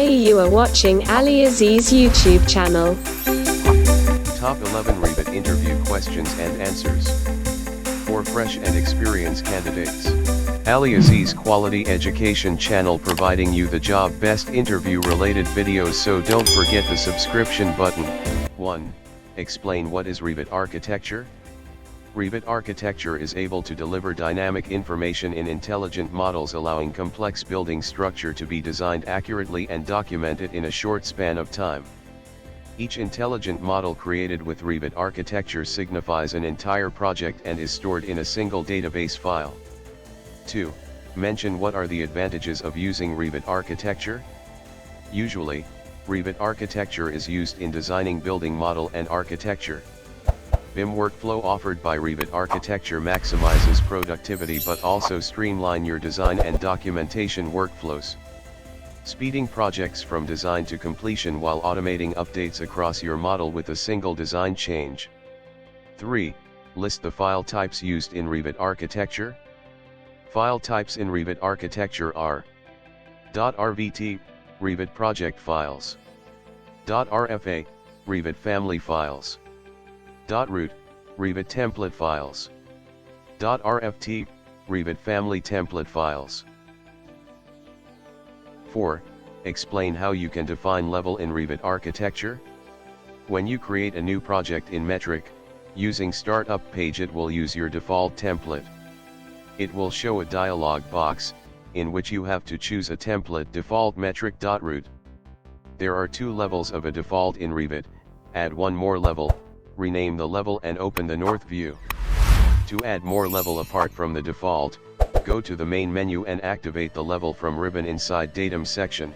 Today you are watching AliAziz YouTube channel. Top 11 Revit interview questions and answers for fresh and experienced candidates. AliAziz Quality Education channel providing you the job best interview related videos, so don't forget the subscription button. 1. Explain what is Revit Architecture. Revit Architecture is able to deliver dynamic information in intelligent models, allowing complex building structure to be designed accurately and documented in a short span of time. Each intelligent model created with Revit Architecture signifies an entire project and is stored in a single database file. 2. Mention what are the advantages of using Revit Architecture. Usually, Revit Architecture is used in designing building model and architecture. BIM workflow offered by Revit Architecture maximizes productivity but also streamline your design and documentation workflows, speeding projects from design to completion while automating updates across your model with a single design change. 3. List the file types used in Revit Architecture. File types in Revit Architecture are .rvt, Revit Project files, .rfa, Revit family files, .root, Revit template files, .rft, Revit family template files. 4. Explain how you can define level in Revit Architecture. When you create a new project in Metric, using Startup page, it will use your default template. It will show a dialog box, in which you have to choose a template default metric.root. There are 2 levels of a default in Revit. Add one more level, rename the level and open the North view. To add more level apart from the default, go to the main menu and activate the level from ribbon inside datum section.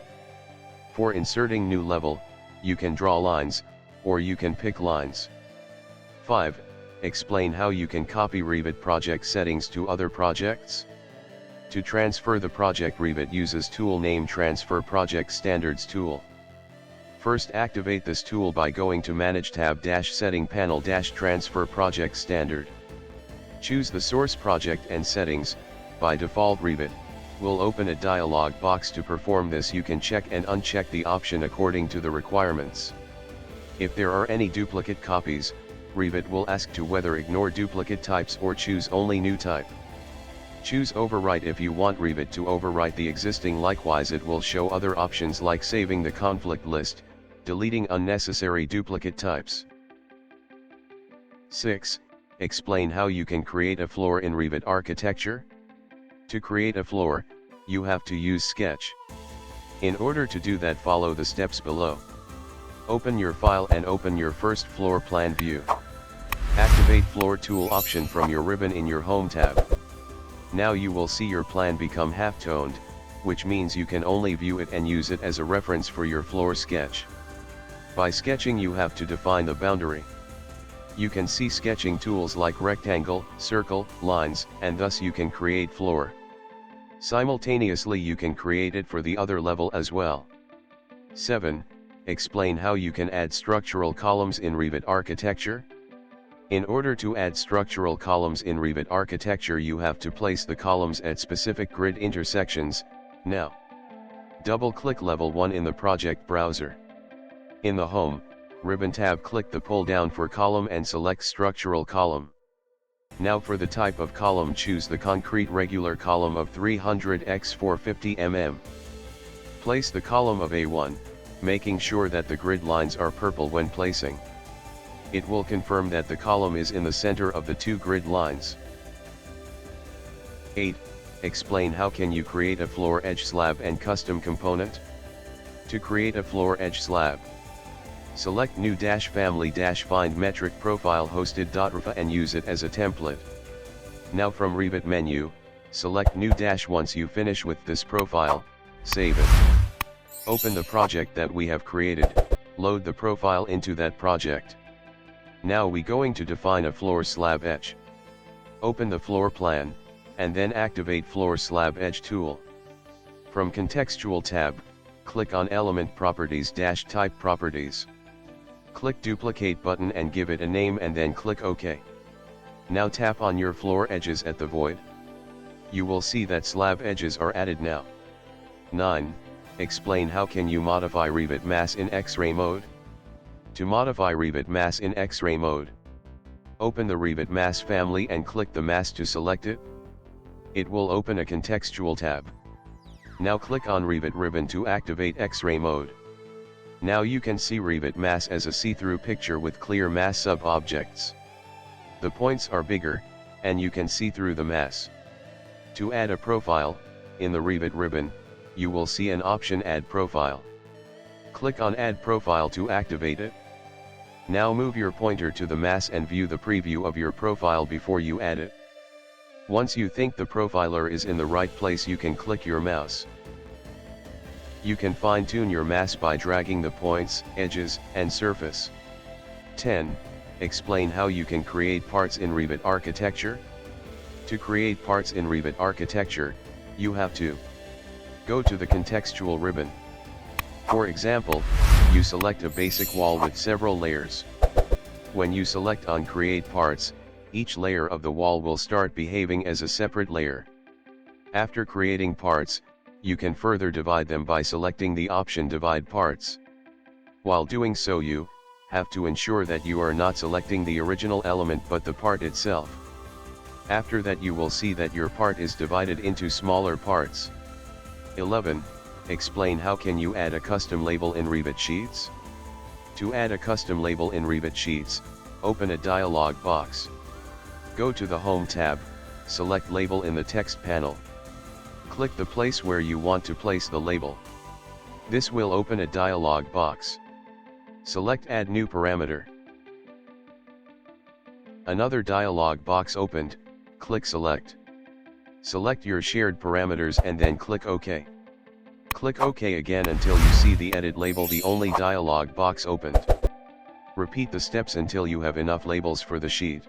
For inserting new level, you can draw lines, or you can pick lines. 5. Explain how you can copy Revit project settings to other projects. To transfer the project, Revit uses tool named Transfer Project Standards tool. First, activate this tool by going to Manage tab Setting panel Transfer Project Standard. Choose the source project and settings. By default, Revit will open a dialog box. To perform this, you can check and uncheck the option according to the requirements. If there are any duplicate copies, Revit will ask to whether ignore duplicate types or choose only new type. Choose Overwrite if you want Revit to overwrite the existing. Likewise, it will show other options like saving the conflict list, deleting unnecessary duplicate types. 6. Explain how you can create a floor in Revit Architecture. To create a floor, you have to use Sketch. In order to do that, follow the steps below. Open your file and open your first floor plan view. Activate Floor Tool option from your ribbon in your Home tab. Now you will see your plan become half-toned, which means you can only view it and use it as a reference for your floor sketch. By sketching, you have to define the boundary. You can see sketching tools like rectangle, circle, lines, and thus you can create floor. Simultaneously, you can create it for the other level as well. 7. Explain how you can add structural columns in Revit Architecture. In order to add structural columns in Revit Architecture, you have to place the columns at specific grid intersections. Now, double-click Level 1 in the project browser. In the Home ribbon tab, click the pull-down for column and select Structural Column. Now for the type of column, choose the concrete regular column of 300 x 450 mm. Place the column of A1, making sure that the grid lines are purple when placing. It will confirm that the column is in the center of the 2 grid lines. 8. Explain how can you create a floor edge slab and custom component. To create a floor edge slab, select New Family Find Metric Profile Hosted.rfa and use it as a template. Now from Revit menu, select New Once you finish with this profile, save it. Open the project that we have created, load the profile into that project. Now we going to define a floor slab edge. Open the floor plan, and then activate Floor Slab Edge tool. From Contextual tab, click on Element Properties Type Properties. Click Duplicate button and give it a name and then click OK. Now tap on your floor edges at the void. You will see that slab edges are added now. 9. explain how can you modify Revit Mass in X-ray mode. To modify Revit Mass in X-ray mode, open the Revit Mass family and click the mass to select it. It will open a contextual tab. Now click on Revit ribbon to activate X-ray mode. Now you can see Revit Mass as a see-through picture with clear mass sub-objects. The points are bigger, and you can see through the mass. To add a profile, in the Revit ribbon, you will see an option Add Profile. Click on Add Profile to activate it. Now move your pointer to the mass and view the preview of your profile before you add it. Once you think the profiler is in the right place, you can click your mouse. You can fine-tune your mass by dragging the points, edges, and surface. 10. Explain how you can create parts in Revit Architecture. To create parts in Revit Architecture, you have to go to the contextual ribbon. For example, you select a basic wall with several layers. When you select on Create Parts, each layer of the wall will start behaving as a separate layer. After creating parts, you can further divide them by selecting the option Divide Parts. While doing so, you have to ensure that you are not selecting the original element but the part itself. After that, you will see that your part is divided into smaller parts. 11. Explain how can you add a custom label in Revit Sheets. To add a custom label in Revit Sheets, open a dialog box. Go to the Home tab, select Label in the text panel. Click the place where you want to place the label. This will open a dialog box. Select Add New Parameter. Another dialog box opened, click Select. Select your shared parameters and then click OK. Click OK again until you see the Edit Label, the only dialog box opened. Repeat the steps until you have enough labels for the sheet.